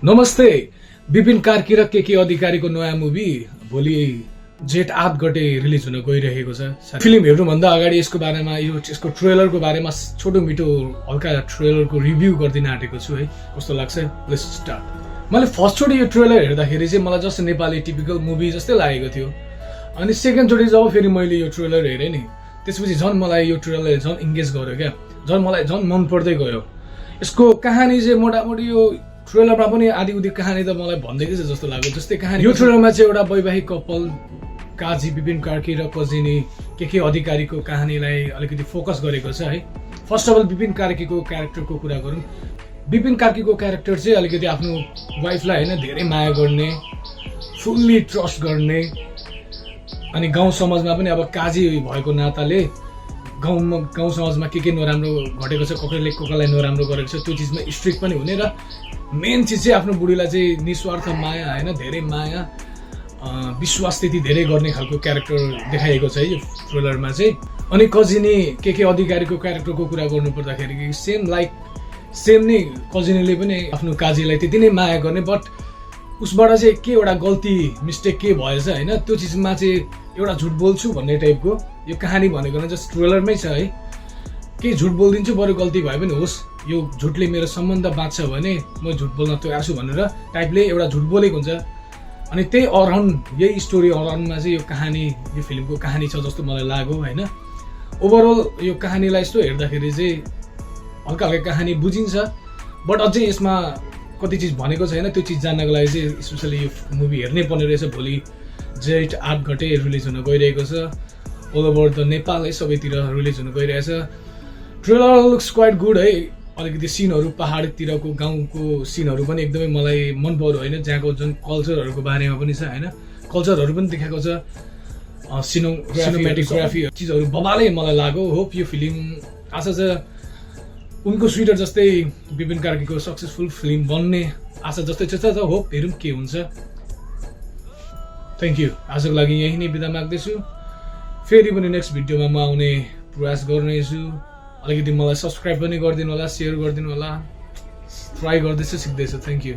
नमस्ते। विपिन कार्की र के अधिकारीको नयाँ मुभी भोलि जेठ 8 गते रिलिज हुन गइरहेको छ। फिल्म हेर्नुभन्दा अगाडि यसको बारेमा यसको ट्रेलरको बारेमा छोटो मिठो हल्का ट्रेलरको रिभ्यू गरिदिन आँटेको छु है। कस्तो लाग्छ? Let's start. मैले फर्स्टचोटि यो ट्रेलर हेर्दाखेरि चाहिँ मलाई जस्तो नेपाली टिपिकल मुभी जस्तै लागेको थियो। अनि सेकेन्डचोटि जब फेरि मैले यो ट्रेलर हेरेँ नि, त्यसपछि झन् मलाई यो ट्रेलरले झन् इन्गेज गर्यो क्या। झन् मलाई झन् मन पर्दै गयो। यसको कहानी चाहिँ मोटामोटी यो ट्रेलरमा पनि आदि उदि कहानी त मलाई भन्दैकै छ जस्तो लाग्यो। जस्तै कहानी यो ट्रेलरमा चाहिँ एउटा वैवाहिक कपल काजी विपिन कार्की र कजिनी के अधिकारीको कहानीलाई अलिकति फोकस गरेको छ है। फर्स्ट अफ अल विपिन कार्कीको क्यारेक्टरको कुरा गरौँ। विपिन कार्कीको क्यारेक्टर चाहिँ अलिकति आफ्नो वाइफलाई होइन धेरै माया गर्ने, फुल्ली ट्रस्ट गर्ने, अनि गाउँ समाजमा पनि अब काजी भएको नाताले गाउँ समाजमा के नराम्रो घटेको छ, कसैलाई नराम्रो गरेको छ, त्यो चिजमा स्ट्रिक्ट पनि हुने र मेन चिज चाहिँ आफ्नो बुढीलाई चाहिँ निस्वार्थ माया होइन, धेरै माया, विश्वास त्यति धेरै गर्ने खालको क्यारेक्टर देखाइएको छ है यो ट्रेलरमा चाहिँ। अनि कजिनी के अधिकारीको क्यारेक्टरको कुरा गर्नु पर्दाखेरि सेम नै कजिनीले पनि आफ्नो काजीलाई त्यति नै माया गर्ने, बट उसबाट चाहिँ के एउटा गल्ती मिस्टेक के भएछ होइन, त्यो चिजमा चाहिँ एउटा झुट बोल्छु भन्ने टाइपको यो कहानी भनेको नै जस्ट ट्रेलरमै छ है। केही झुट बोलिदिन्छु, बरु गल्ती भए पनि होस्, यो झुटले मेरो सम्बन्ध बाँच्छ भने म झुट बोल्न तयार छु भनेर टाइपले एउटा झुट बोलेको हुन्छ। अनि त्यही अराउन्ड यही स्टोरी अराउन्डमा चाहिँ यो कहानी, यो फिल्मको कहानी छ जस्तो मलाई लाग्यो होइन। ओभरअल यो कहानीलाई यस्तो हेर्दाखेरि चाहिँ हल्का हल्का कहानी बुझिन्छ, बट अझै यसमा कति चिज भनेको छैन। त्यो चिज जान्नको लागि चाहिँ स्पेसली यो मुभी हेर्नै पर्ने रहेछ। भोलि जेठ 8 गते रिलिज हुन गइरहेको छ। अल ओभर द नेपाल है, सबैतिर रिलिज हुन गइरहेछ। ट्रेलर लुक्स क्वाइट गुड है। अलिकति सिनहरू पहाडतिरको गाउँको सिनहरू पनि एकदमै मलाई मन पर्यो होइन, जहाँको जुन कल्चरहरूको बारेमा पनि छ होइन, कल्चरहरू पनि देखाएको छ, सिनेमेटोग्राफी चिजहरू बबालै मलाई लाग्यो। होप यो फिल्म आशा छ उनको स्विटर जस्तै विपिन कार्कीको सक्सेसफुल फिल्म बन्ने आशा जस्तै छ। होप हेरौँ के हुन्छ। Thank you. आजको लागि यही नै बिदा माग्दैछु। फेरि पनि नेक्स्ट भिडियोमा म आउने प्रयास गर्नेछु। अलिकति मलाई सब्सक्राइब पनि गरिदिनु होला, सेयर गरिदिनु होला। ट्राई गर्दैछु, सिक्दैछु। Thank you.